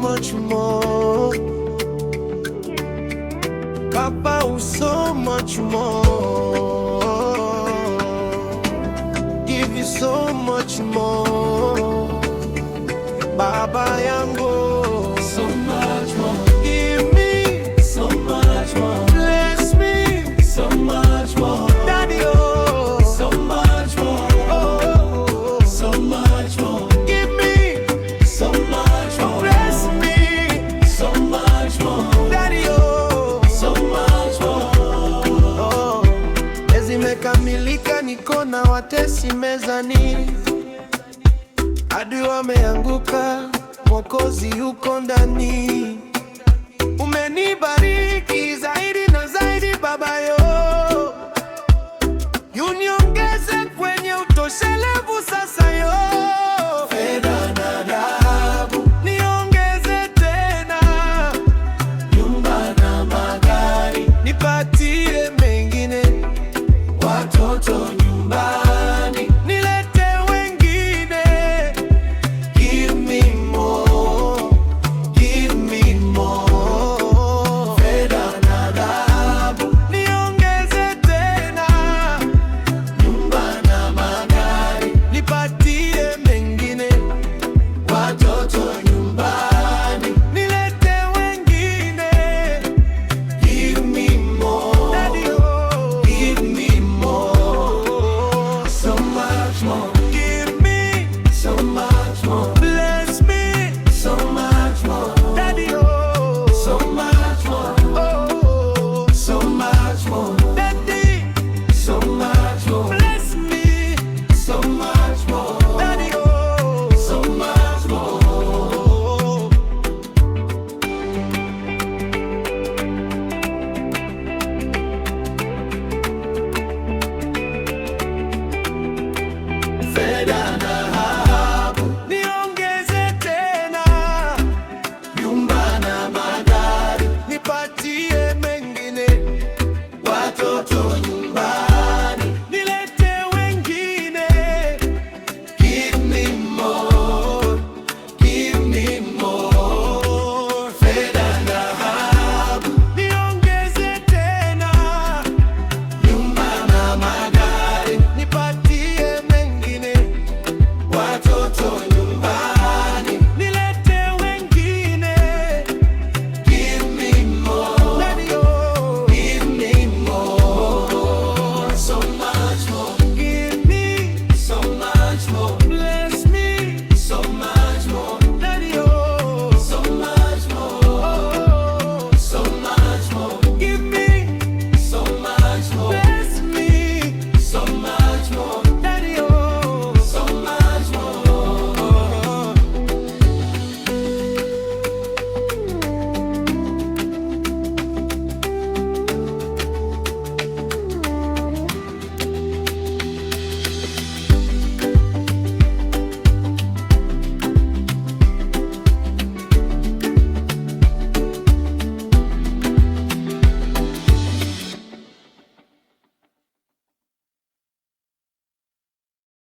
much more. Papa, oh, so much more. Give you so much more. Baba yangu, so much more. give me So much more. bless me So much more. Daddy, oh, So much more. oh, So much more. give me So much more. bless me So much more. Daddy, oh, So much more. oh. Ezi mekamilika, niko na watesi mezani, adui wameanguka, Mwokozi yuko ndani. Umenibariki zaidi na zaidi Baba yo, uniongeze kwenye utoshelevu sasa yo. Fedha na dhahabu, Niongeze tena, nyumba na magari, nipatie mengine, watoto nyumbani. nilete wengine. Give me more. Give me more. Fedha na dhahabu, Niongeze tena, nyumba na magari, nipatie mengine, watoto nyumbani. nilete wengine. Give me more. Daddy, oh, Give me more. So much more.